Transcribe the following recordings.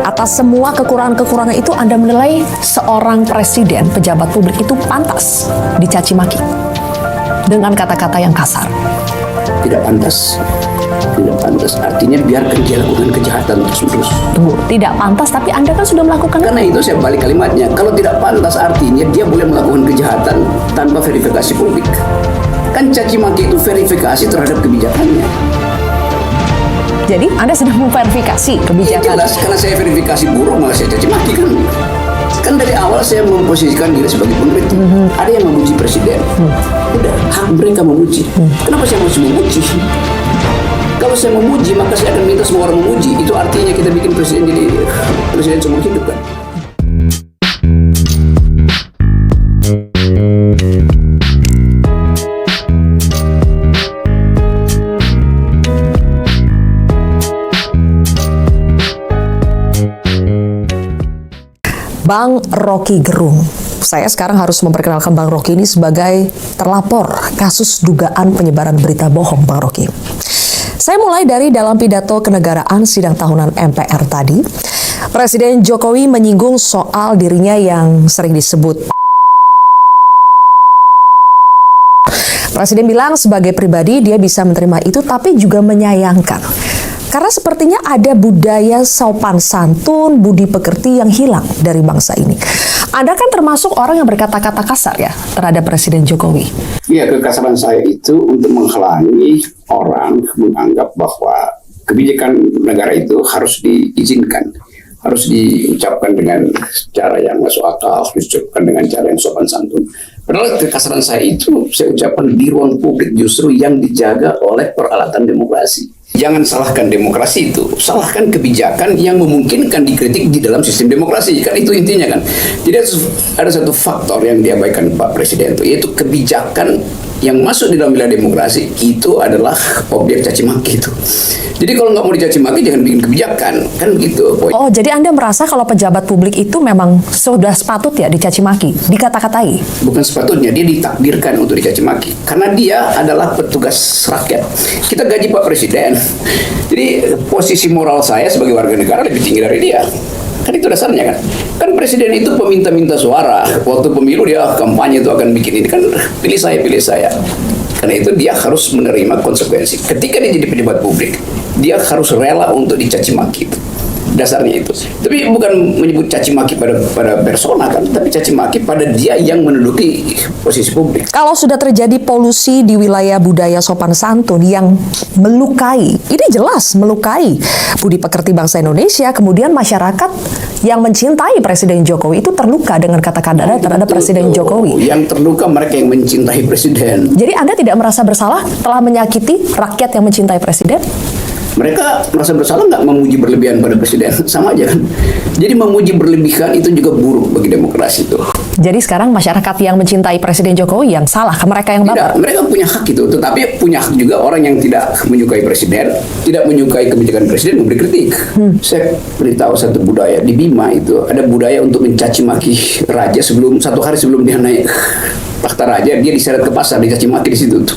Atas semua kekurangan-kekurangan itu Anda menilai seorang presiden, pejabat publik itu pantas dicaci maki dengan kata-kata yang kasar. Tidak pantas. Tidak pantas. Artinya biarkan dia lakukan kejahatan terus-menerus. Tunggu, tidak pantas tapi Anda kan sudah melakukan. Karena itu saya balik kalimatnya. Kalau tidak pantas artinya dia boleh melakukan kejahatan tanpa verifikasi publik. Kan caci maki itu verifikasi terhadap kebijakannya. Jadi Anda sedang memverifikasi kebijakan. Ya jelas, karena saya verifikasi buruk malah saya caci maki kan. Kan dari awal saya memposisikan diri sebagai pengkritik. Ada yang memuji presiden. Udah, hak mereka memuji. Kenapa saya harus memuji? Kalau saya memuji, maka saya akan minta semua orang memuji. Itu artinya kita bikin presiden jadi presiden seumur hidup kan. Bang Rocky Gerung. Saya sekarang harus memperkenalkan Bang Rocky ini sebagai terlapor kasus dugaan penyebaran berita bohong, Bang Rocky. Saya mulai dari dalam pidato kenegaraan sidang tahunan MPR tadi. Presiden Jokowi menyinggung soal dirinya yang sering disebut. Presiden bilang sebagai pribadi dia bisa menerima itu tapi juga menyayangkan. Karena sepertinya ada budaya sopan santun, budi pekerti yang hilang dari bangsa ini. Anda kan termasuk orang yang berkata-kata kasar ya terhadap Presiden Jokowi. Iya, kekasaran saya itu untuk menghalangi orang menganggap bahwa kebijakan negara itu harus diizinkan, harus diucapkan dengan cara yang masuk akal, harus diucapkan dengan cara yang sopan santun. Padahal kekasaran saya itu saya ucapkan di ruang publik justru yang dijaga oleh peralatan demokrasi. Jangan salahkan demokrasi itu, salahkan kebijakan yang memungkinkan dikritik di dalam sistem demokrasi. Kan itu intinya kan. Jadi ada satu faktor yang diabaikan Pak Presiden itu, yaitu kebijakan yang masuk di dalam wilayah demokrasi itu adalah objek caci maki itu. Jadi kalau nggak mau dicaci maki jangan bikin kebijakan, kan begitu. Oh, jadi Anda merasa kalau pejabat publik itu memang sudah sepatut ya dicaci maki, dikata-katai? Bukan sepatutnya, dia ditakdirkan untuk dicaci maki. Karena dia adalah petugas rakyat. Kita gaji Pak Presiden. Jadi posisi moral saya sebagai warga negara lebih tinggi dari dia. Kan itu dasarnya kan. Kan presiden itu peminta-minta suara. Waktu pemilu dia kampanye itu akan bikin ini. Kan pilih saya, pilih saya. Karena itu dia harus menerima konsekuensi. Ketika dia jadi pejabat publik, dia harus rela untuk dicaci maki itu. Dasarnya itu. Tapi bukan menyebut caci maki pada persona kan, tapi caci maki pada dia yang menduduki posisi publik. Kalau sudah terjadi polusi di wilayah budaya sopan santun yang melukai, ini jelas melukai budi pekerti bangsa Indonesia, kemudian masyarakat yang mencintai Presiden Jokowi itu terluka dengan kata-kata terhadap Presiden Jokowi. Yang terluka mereka yang mencintai Presiden. Jadi Anda tidak merasa bersalah telah menyakiti rakyat yang mencintai Presiden? Mereka merasa bersalah nggak memuji berlebihan pada presiden, sama aja kan. Jadi memuji berlebihan itu juga buruk bagi demokrasi itu. Jadi sekarang masyarakat yang mencintai Presiden Jokowi yang salah, ke mereka yang baper? Tidak, mereka punya hak itu, tetapi punya hak juga orang yang tidak menyukai presiden, tidak menyukai kebijakan presiden memberi kritik. Saya beritahu satu budaya di Bima itu ada budaya untuk mencaci maki raja satu hari sebelum dia naik takhta raja, dia diseret ke pasar dicaci maki di situ tuh.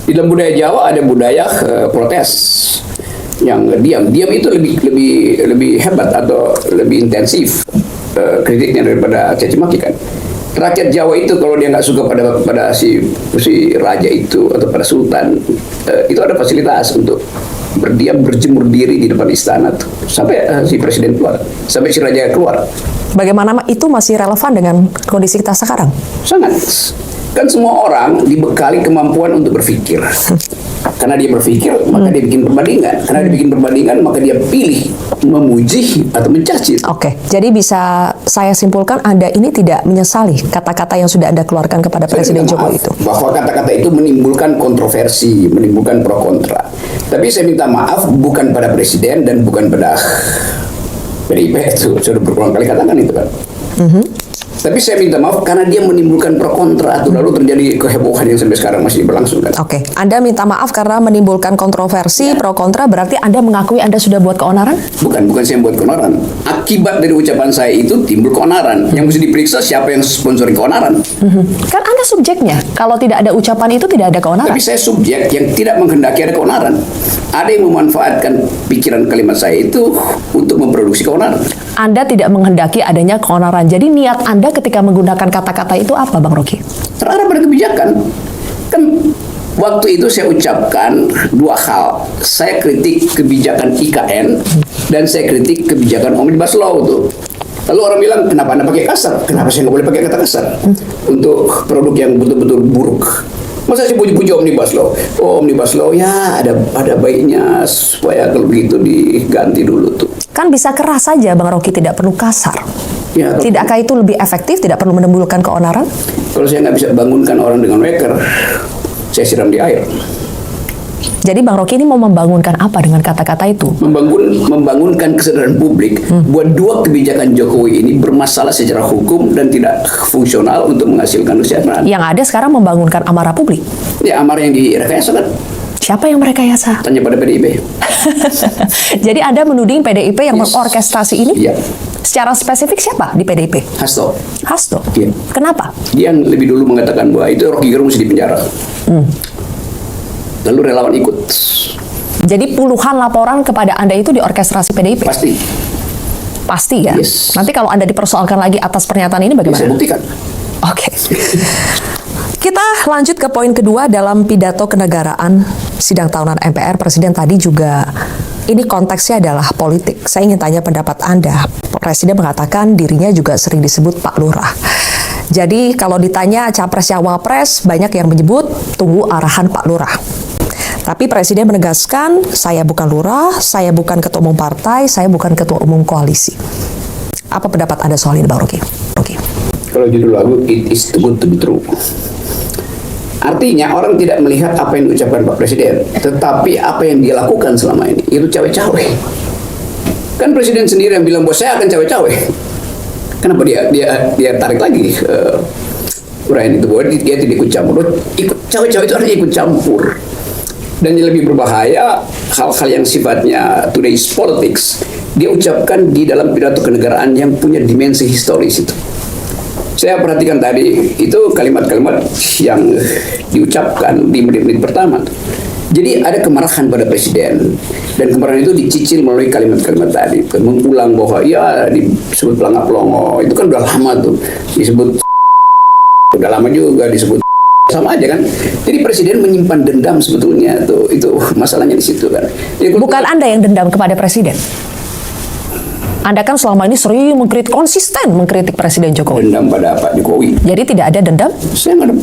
Di dalam budaya Jawa ada budaya protes yang diam itu lebih hebat atau lebih intensif kritiknya daripada caci maki kan. Rakyat Jawa itu kalau dia nggak suka pada si raja itu atau pada sultan, itu ada fasilitas untuk berdiam berjemur diri di depan istana tuh sampai si presiden keluar, sampai si raja keluar. Bagaimana itu masih relevan dengan kondisi kita sekarang? Sangat. Kan semua orang dibekali kemampuan untuk berpikir. Karena dia berpikir, maka dia bikin perbandingan. Karena dia bikin perbandingan, maka dia pilih memuji atau mencaci. Oke, jadi bisa saya simpulkan Anda ini tidak menyesali kata-kata yang sudah Anda keluarkan kepada Presiden Jokowi itu? Bahwa kata-kata itu menimbulkan kontroversi, menimbulkan pro kontra. Tapi saya minta maaf bukan pada Presiden dan bukan pada PDIP itu. Sudah berulang kali katakan itu kan. Tapi saya minta maaf karena dia menimbulkan pro kontra tuh, lalu terjadi kehebohan yang sampai sekarang masih berlangsung kan. Oke, Anda minta maaf karena menimbulkan kontroversi, pro kontra, berarti Anda mengakui Anda sudah buat keonaran? Bukan saya yang buat keonaran. Akibat dari ucapan saya itu timbul keonaran. Yang mesti diperiksa siapa yang sponsori keonaran. Kan Anda subjeknya. Kalau tidak ada ucapan itu tidak ada keonaran. Tapi saya subjek yang tidak menghendaki ada keonaran. Ada yang memanfaatkan pikiran kalimat saya itu untuk memproduksi keonaran. Anda tidak menghendaki adanya keonaran. Jadi niat Anda ketika menggunakan kata-kata itu apa, Bang Rocky? Terarah pada kebijakan. Kan waktu itu saya ucapkan dua hal. Saya kritik kebijakan IKN dan saya kritik kebijakan Omnibus Law itu. Lalu orang bilang, kenapa Anda pakai kasar? Kenapa saya nggak boleh pakai kata kasar? Untuk produk yang betul-betul buruk. Masa sih puji-puji Omnibus Law? Oh, Omnibus Law ya ada baiknya supaya kalau begitu diganti dulu tuh. Kan bisa keras saja, Bang Rocky, tidak perlu kasar. Ya, Tidakkah itu lebih efektif, tidak perlu menimbulkan keonaran? kalau saya nggak bisa bangunkan orang dengan weker, saya siram di air. Jadi Bang Rocky ini mau membangunkan apa dengan kata-kata itu? Membangunkan kesadaran publik buat dua kebijakan Jokowi ini bermasalah secara hukum dan tidak fungsional untuk menghasilkan kesejahteraan. Yang ada sekarang membangunkan amarah publik. Ya, amarah yang direkayasa kan? Siapa yang merekayasa? Tanya pada PDIP. Jadi Anda menuding PDIP yang mengorkestrasi ini? Iya. Secara spesifik siapa di PDIP? Hasto. Hasto. Iya. Kenapa? Dia yang lebih dulu mengatakan bahwa itu Rocky Gerung mesti dipenjara. Lalu relawan ikut. Jadi puluhan laporan kepada Anda itu diorkestrasi PDIP? Pasti. Pasti ya? Yes. Nanti kalau Anda dipersoalkan lagi atas pernyataan ini Bisa bagaimana? buktikan. Oke. Kita lanjut ke poin kedua dalam pidato kenegaraan sidang tahunan MPR. Presiden tadi juga, ini konteksnya adalah politik. Saya ingin tanya pendapat Anda. Presiden mengatakan dirinya juga sering disebut Pak Lurah. Jadi kalau ditanya capres cawapres, banyak yang menyebut tunggu arahan Pak Lurah. Tapi Presiden menegaskan, saya bukan lurah, saya bukan ketua umum partai, saya bukan ketua umum koalisi. Apa pendapat Anda soal ini, Bang Rocky? Kalau judul lagu It is too good to be true. Artinya orang tidak melihat apa yang diucapkan Pak Presiden, tetapi apa yang dia lakukan selama ini itu cawe-cawe. Kan Presiden sendiri yang bilang bahwa saya akan cawe-cawe. Kenapa dia tarik lagi uraian itu bahwa dia tidak ikut campur? Ikut cawe-cawe itu artinya ikut campur. Dan yang lebih berbahaya, hal-hal yang sifatnya today's politics dia ucapkan di dalam pidato kenegaraan yang punya dimensi historis itu. Saya perhatikan tadi itu kalimat-kalimat yang diucapkan di menit-menit pertama. Jadi ada kemarahan pada Presiden, dan kemarahan itu dicicil melalui kalimat-kalimat tadi. Mengulang bahwa ya disebut pelangap longo, itu kan udah lama tuh. Disebut udah lama juga disebut, sama aja kan. Jadi Presiden menyimpan dendam sebetulnya tuh, itu masalahnya di situ kan. Jadi, Bukan Anda yang dendam kepada Presiden. Anda kan selama ini sering konsisten mengkritik Presiden Jokowi. dendam pada Pak Jokowi. Jadi tidak ada dendam? Saya nggak ada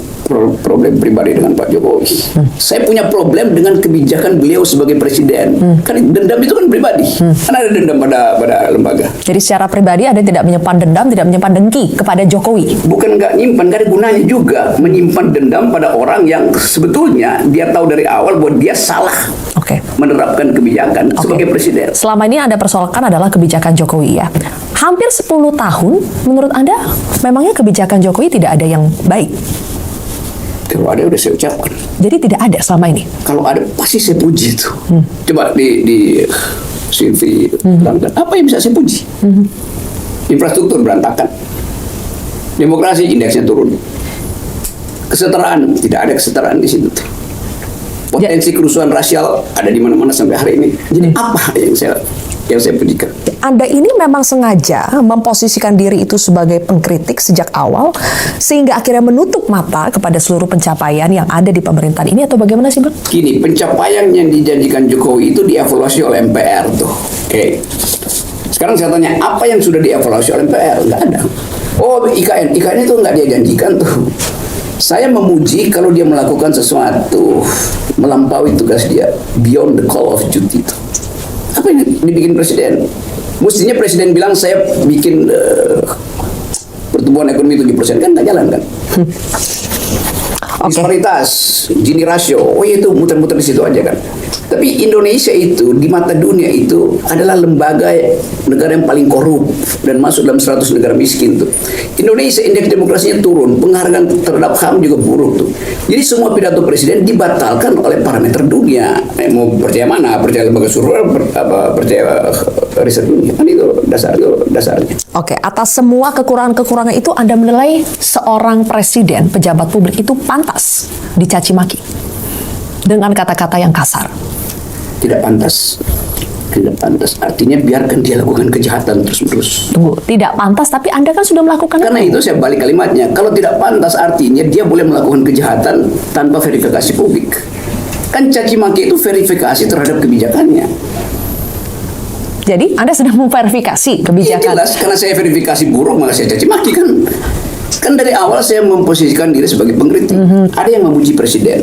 problem pribadi dengan Pak Jokowi. Saya punya problem dengan kebijakan beliau sebagai presiden. Kan dendam itu kan pribadi. Kan ada dendam pada lembaga. Jadi secara pribadi Anda tidak menyimpan dendam, tidak menyimpan dengki kepada Jokowi. Bukan nggak nyimpan, nggak ada gunanya juga menyimpan dendam pada orang yang sebetulnya dia tahu dari awal bahwa dia salah Oke. menerapkan kebijakan sebagai presiden. Selama ini Anda persoalkan adalah kebijakan Jokowi ya. Hampir 10 tahun, menurut Anda, memangnya kebijakan Jokowi tidak ada yang baik? Kalau ada udah saya ucapkan. Jadi tidak ada selama ini? Kalau ada pasti saya puji itu. Coba di CV berantakan. Apa yang bisa saya puji? Infrastruktur berantakan. Demokrasi indeksnya turun. Kesetaraan, tidak ada kesetaraan di situ. Potensi kerusuhan rasial ada di mana-mana sampai hari ini. Jadi apa yang saya pujikan? Anda ini memang sengaja memposisikan diri itu sebagai pengkritik sejak awal, sehingga akhirnya menutup mata kepada seluruh pencapaian yang ada di pemerintahan ini, atau bagaimana sih, Bang? Gini, pencapaian yang dijanjikan Jokowi itu dievaluasi oleh MPR tuh. Oke. Sekarang saya tanya, apa yang sudah dievaluasi oleh MPR? Nggak ada. Oh, IKN itu nggak dia janjikan tuh. Saya memuji kalau dia melakukan sesuatu melampaui tugas dia, beyond the call of duty itu. Apa yang dibikin presiden? Mestinya presiden bilang saya bikin pertumbuhan ekonomi 7%, kan nggak jalan kan? Oke. Disparitas, Gini rasio, oh itu muter-muter di situ aja kan. Tapi Indonesia itu di mata dunia itu adalah lembaga negara yang paling korup dan masuk dalam 100 negara miskin tuh. Indonesia indeks demokrasinya turun, penghargaan terhadap HAM juga buruk tuh. Jadi semua pidato presiden dibatalkan oleh parameter dunia. Mau percaya mana? Percaya lembaga survei apa percaya riset dunia? Kan itu dasarnya. Oke, atas semua kekurangan-kekurangan itu Anda menilai seorang presiden, pejabat publik itu pantas dicaci maki dengan kata-kata yang kasar. Tidak pantas. Tidak pantas. Artinya biarkan dia lakukan kejahatan terus-menerus. Tunggu, tidak pantas tapi Anda kan sudah melakukan Karena itu saya balik kalimatnya. Kalau tidak pantas artinya dia boleh melakukan kejahatan tanpa verifikasi publik. Kan caci maki itu verifikasi terhadap kebijakannya. Jadi Anda sedang memverifikasi Ya kebijakan. jelas, karena saya verifikasi buruk maka saya caci maki kan. Kan dari awal saya memposisikan diri sebagai pengkritik. Ada yang memuji presiden.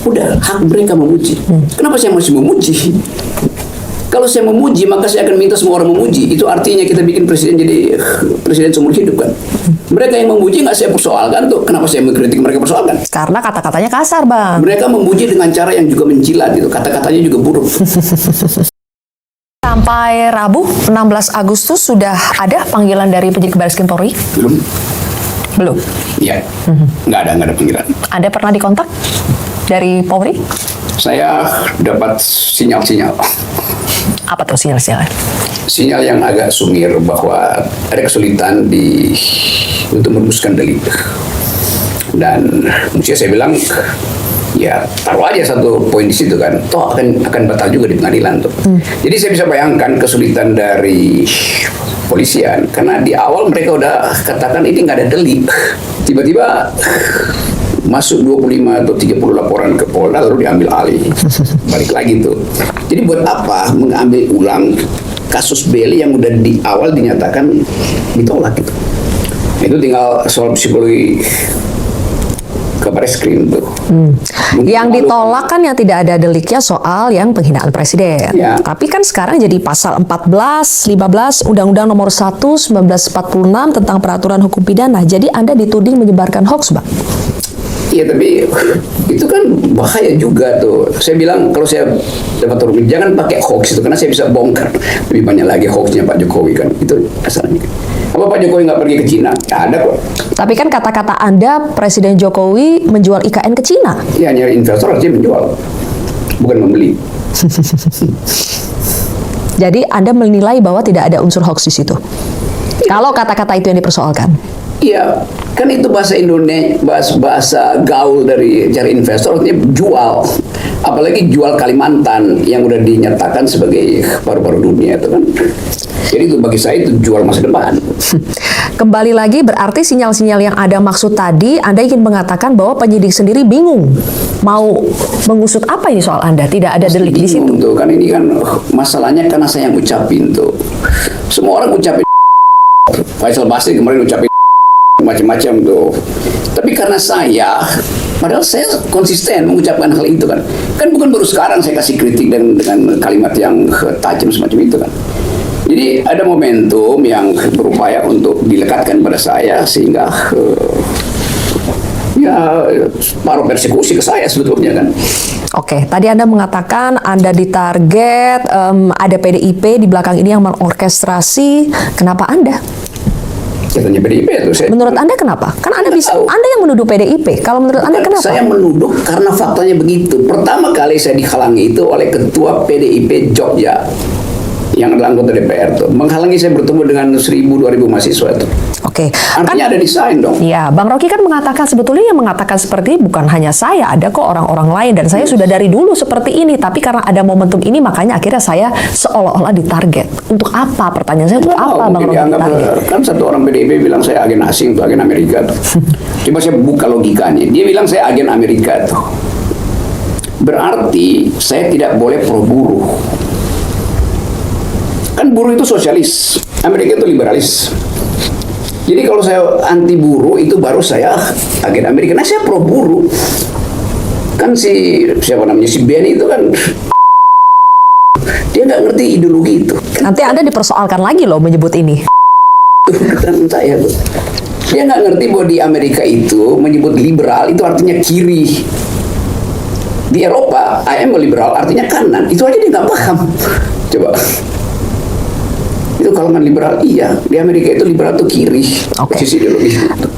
Udah, hak mereka memuji. Kenapa saya masih memuji? Kalau saya memuji, maka saya akan minta semua orang memuji. Itu artinya kita bikin presiden jadi presiden seumur hidup kan. Mereka yang memuji nggak saya persoalkan tuh. Kenapa saya mengkritik mereka persoalkan? Karena kata-katanya kasar, Bang. Mereka memuji dengan cara yang juga menjilat gitu. Kata-katanya juga buruk. Sampai Rabu 16 Agustus sudah ada panggilan dari penyidik Bareskrim Polri? Belum? Belum. Ya, nggak ada panggilan. Anda pernah dikontak dari Polri? Saya dapat sinyal-sinyal. Apa tuh sinyal-sinyal? Sinyal yang agak sumir bahwa ada kesulitan untuk merumuskan delik. Dan mesti saya bilang, ya taruh aja satu poin di situ kan, toh akan batal juga di pengadilan tuh. Jadi saya bisa bayangkan kesulitan dari polisian karena di awal mereka udah katakan ini nggak ada delik, tiba-tiba masuk 25 atau 30 laporan ke Polda lalu diambil alih, balik lagi tuh. Jadi buat apa mengambil ulang kasus Beli yang udah di awal dinyatakan ditolak gitu. Itu tinggal soal psikologi ke Bareskrim tuh. Yang ditolak kan yang tidak ada deliknya soal yang penghinaan presiden. Ya. Tapi kan sekarang jadi pasal 14, 15 Undang-Undang Nomor 1 1946 tentang peraturan hukum pidana. Jadi Anda dituding menyebarkan hoax, Bang. Iya tapi itu kan bahaya juga tuh. Saya bilang kalau saya dapat turun jangan pakai hoax itu karena saya bisa bongkar lebih banyak lagi hoaxnya Pak Jokowi kan. Itu asalnya. Apa Pak Jokowi nggak pergi ke Cina? Nggak ada kok. Tapi kan kata-kata Anda Presiden Jokowi menjual IKN ke Cina. Ya hanya investor aja menjual, bukan membeli. Jadi Anda menilai bahwa tidak ada unsur hoax di situ. Kalau kata-kata itu yang dipersoalkan. Iya, kan itu bahasa Indonesia, bahasa gaul dari cari investor artinya jual. Apalagi jual Kalimantan yang udah dinyatakan sebagai paru-paru dunia itu kan. Jadi itu bagi saya itu jual masa depan. Kembali lagi berarti sinyal-sinyal yang ada maksud tadi Anda ingin mengatakan bahwa penyidik sendiri bingung mau mengusut apa ini soal Anda, tidak ada delik di situ. Tuh kan ini kan masalahnya karena saya yang ucapin tuh. Semua orang ucapin Faisal Basri kemarin ucapin macam-macam tuh. Tapi karena saya, padahal saya konsisten mengucapkan hal itu kan. Kan bukan baru sekarang saya kasih kritik dengan kalimat yang tajam semacam itu kan. Jadi ada momentum yang berupaya untuk dilekatkan pada saya sehingga ya paruh persekusi ke saya sebetulnya kan. Oke, tadi Anda mengatakan Anda ditarget, ada PDIP di belakang ini yang mengorkestrasi. Kenapa Anda? Katanya PDIP itu saya. Menurut Anda kenapa? Kan Anda bisa, tahu. Anda yang menuduh PDIP. Kalau menurut Anda kenapa? Saya menuduh karena faktanya begitu. Pertama kali saya dihalangi itu oleh ketua PDIP Jogja yang adalah anggota DPR tuh. Menghalangi saya bertemu dengan 1.000-2.000 mahasiswa itu. Oke, Artinya ada desain dong. ya, Bang Rocky kan mengatakan sebetulnya yang mengatakan seperti ini bukan hanya saya, ada kok orang-orang lain dan saya sudah dari dulu seperti ini, tapi karena ada momentum ini makanya akhirnya saya seolah-olah ditarget. Untuk apa? Pertanyaan saya untuk apa Bang Rocky Dianggap, ditarget? kan satu orang PDIP bilang saya agen asing tuh, agen Amerika tuh. Coba saya buka logikanya. Dia bilang saya agen Amerika tuh. Berarti saya tidak boleh pro buruh. Kan buruh itu sosialis, Amerika itu liberalis. Jadi kalau saya anti buruh itu baru saya agen Amerika. Nah saya pro buruh. Kan siapa namanya si Ben itu kan dia nggak ngerti ideologi itu. Nanti Anda dipersoalkan lagi loh menyebut ini. Keterangan saya tuh. Dia nggak ngerti bahwa di Amerika itu menyebut liberal itu artinya kiri. Di Eropa, I am a liberal artinya kanan. Itu aja dia nggak paham. Coba. Itu kalangan liberal, iya. Di Amerika itu liberal itu kiri. Posisi ideologi.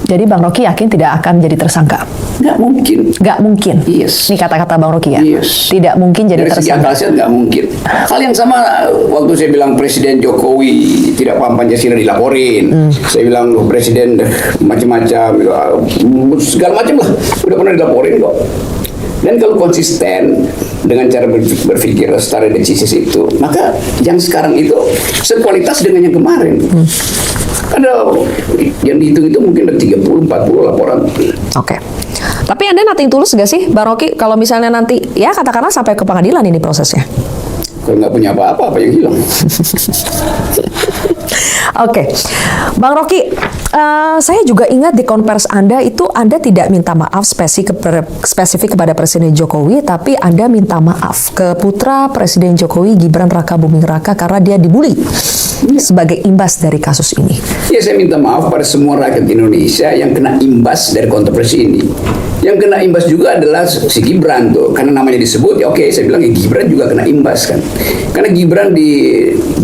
Jadi Bang Rocky yakin tidak akan jadi tersangka? Nggak mungkin. Nggak mungkin? Yes. Ini kata-kata Bang Rocky ya? Yes. Tidak mungkin jadi Dari segi tersangka? akal sehat nggak mungkin. Hal yang sama waktu saya bilang Presiden Jokowi tidak paham Pancasila dilaporin. Saya bilang loh Presiden macam-macam, segala macam lah. Udah pernah dilaporin kok. Dan kalau konsisten dengan cara berpikir secara decisis itu, maka yang sekarang itu sekualitas dengan yang kemarin. Ada yang dihitung itu mungkin ada 30-40 laporan. Oke. Tapi Anda nothing tulus gak sih, Bang Rocky, kalau misalnya nanti, ya katakanlah sampai ke pengadilan ini prosesnya? Kalau nggak punya apa-apa, apa yang hilang? Oke, Bang Rocky, saya juga ingat di konvers Anda itu Anda tidak minta maaf spesifik kepada Presiden Jokowi, tapi Anda minta maaf ke putra Presiden Jokowi, Gibran Raka Buming Raka, karena dia dibully sebagai imbas dari kasus ini. Ya, saya minta maaf pada semua rakyat Indonesia yang kena imbas dari kontroversi ini. Yang kena imbas juga adalah si Gibran tuh, karena namanya disebut, ya oke, saya bilang ya Gibran juga kena imbas kan. Karena Gibran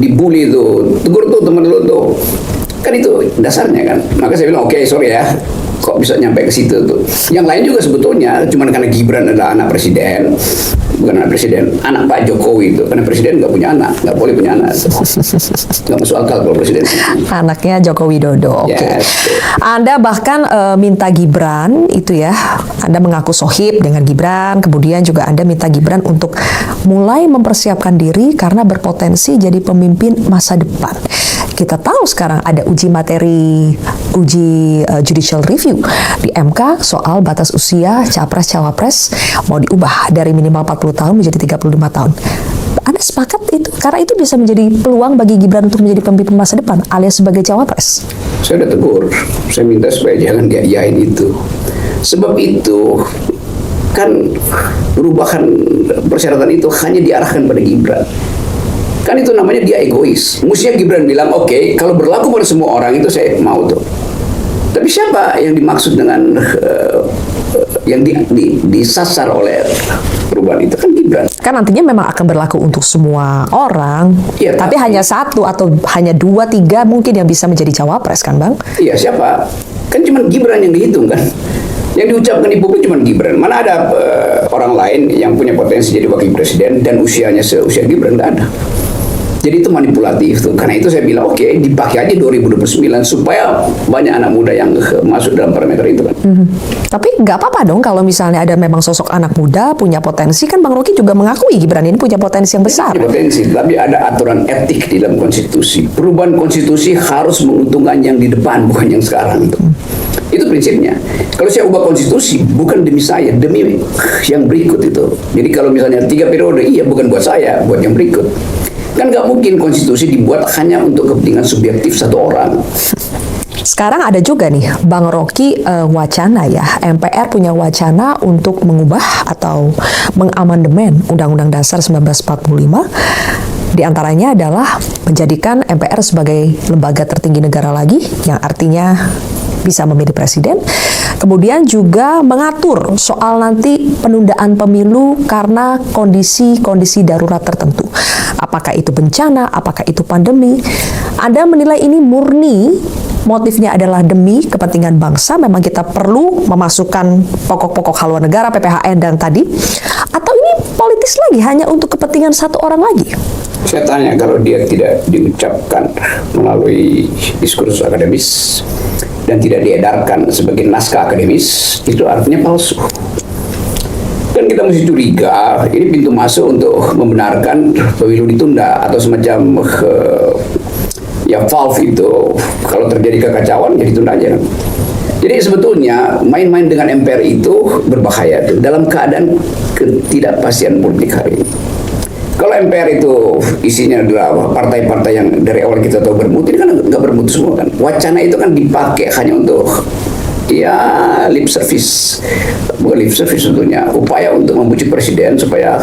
dibully tuh, tegur tuh teman lu tuh. Kan itu dasarnya kan. Maka saya bilang oke, sorry ya, kok bisa nyampe ke situ tuh. Yang lain juga sebetulnya, cuman karena Gibran adalah anak presiden, bukan anak presiden, anak Pak Jokowi itu. Karena presiden nggak punya anak, nggak boleh punya anak. Nggak masuk akal kalau presiden. Anaknya Joko Widodo, oke. Yes. Anda bahkan minta Gibran itu ya, Anda mengaku sohib dengan Gibran, kemudian juga Anda minta Gibran untuk mulai mempersiapkan diri karena berpotensi jadi pemimpin masa depan. Kita tahu sekarang ada uji judicial review di MK soal batas usia capres-cawapres mau diubah dari minimal 40 tahun menjadi 35 tahun. Anda sepakat itu? Karena itu bisa menjadi peluang bagi Gibran untuk menjadi pemimpin masa depan alias sebagai cawapres. Saya udah tegur, saya minta supaya jangan diayain itu. Sebab itu kan perubahan persyaratan itu hanya diarahkan pada Gibran. Kan itu namanya dia egois. Mestinya Gibran bilang, oke, kalau berlaku pada semua orang itu saya mau tuh. Tapi siapa yang dimaksud dengan yang disasar oleh perubahan itu kan Gibran. Kan nantinya memang akan berlaku untuk semua orang, Ya, tapi hanya satu atau hanya 2-3 mungkin yang bisa menjadi cawapres kan Bang? Iya, siapa? Kan cuma Gibran yang dihitung kan. Yang diucapkan di publik cuma Gibran. Mana ada orang lain yang punya potensi jadi wakil presiden dan usianya seusia Gibran? Nggak ada. Jadi itu manipulatif tuh. Karena itu saya bilang oke, dipakai aja 2029 supaya banyak anak muda yang masuk dalam parameter itu kan. Tapi nggak apa-apa dong kalau misalnya ada memang sosok anak muda punya potensi, kan Bang Rocky juga mengakui Gibran ini punya potensi yang besar. Punya potensi, tapi ada aturan etik di dalam konstitusi. Perubahan konstitusi harus menguntungkan yang di depan, bukan yang sekarang tuh. Itu prinsipnya. Kalau saya ubah konstitusi bukan demi saya, demi yang berikut itu. Jadi kalau misalnya 3 periode, iya bukan buat saya, buat yang berikut. Kan nggak mungkin konstitusi dibuat hanya untuk kepentingan subjektif satu orang. Sekarang ada juga nih Bang Rocky wacana ya, MPR punya wacana untuk mengubah atau mengamandemen Undang-Undang Dasar 1945. Di antaranya adalah menjadikan MPR sebagai lembaga tertinggi negara lagi, yang artinya bisa memilih presiden. Kemudian juga mengatur soal nanti penundaan pemilu karena kondisi-kondisi darurat tertentu. Apakah itu bencana, apakah itu pandemi. Anda menilai ini murni motifnya adalah demi kepentingan bangsa, memang kita perlu memasukkan pokok-pokok haluan negara, PPHN dan tadi, atau ini politis lagi hanya untuk kepentingan satu orang lagi? Saya tanya, kalau dia tidak diucapkan melalui diskursus akademis dan tidak diedarkan sebagai naskah akademis, itu artinya palsu. Kan kita mesti curiga, ini pintu masuk untuk membenarkan pemilu ditunda atau semacam ya valve itu. Kalau terjadi kekacauan, ya ditunda aja. Jadi sebetulnya main-main dengan MPR itu berbahaya tuh dalam keadaan ketidakpastian publik hari ini. Kalau MPR itu isinya adalah partai-partai yang dari awal kita tahu bermutu, ini kan nggak bermutu semua kan. Wacana itu kan dipakai hanya untuk ya lip service, bukan lip service sebetulnya, upaya untuk membujuk presiden supaya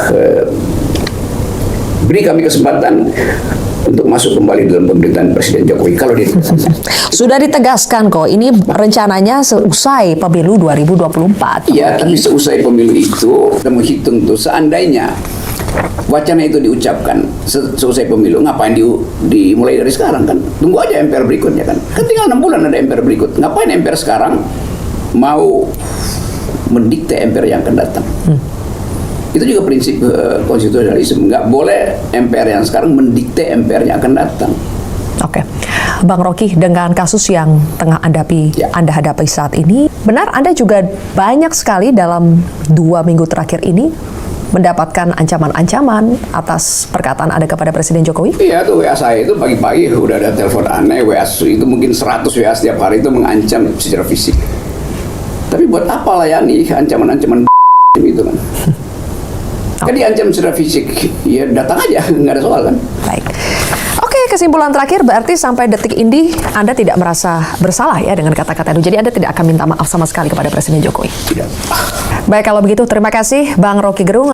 beri kami kesempatan untuk masuk kembali dalam pemerintahan Presiden Jokowi kalau dia Sudah ditegaskan kok, ini rencananya seusai pemilu 2024. Iya, tapi seusai pemilu itu kita menghitung tuh seandainya wacana itu diucapkan seusai pemilu, ngapain dimulai dari sekarang kan? Tunggu aja MPR berikutnya kan. Kan tinggal 6 bulan ada MPR berikut. Ngapain MPR sekarang mau mendikte MPR yang akan datang? Itu juga prinsip konstitusionalisme. Nggak boleh MPR yang sekarang mendikte MPR yang akan datang. Oke, Bang Rocky, dengan kasus yang tengah Anda hadapi saat ini, benar Anda juga banyak sekali dalam 2 minggu terakhir ini mendapatkan ancaman-ancaman atas perkataan Anda kepada Presiden Jokowi? Iya, tuh WA saya itu pagi-pagi udah ada telepon aneh, WA itu mungkin 100 WA setiap hari itu mengancam secara fisik. Tapi buat apa layani ancaman-ancaman itu kan? Kan diancam secara fisik, ya datang aja, nggak ada soal kan? Baik. Oke, kesimpulan terakhir berarti sampai detik ini Anda tidak merasa bersalah ya dengan kata-kata itu. Jadi Anda tidak akan minta maaf sama sekali kepada Presiden Jokowi. Tidak. Baik, kalau begitu terima kasih Bang Rocky Gerung.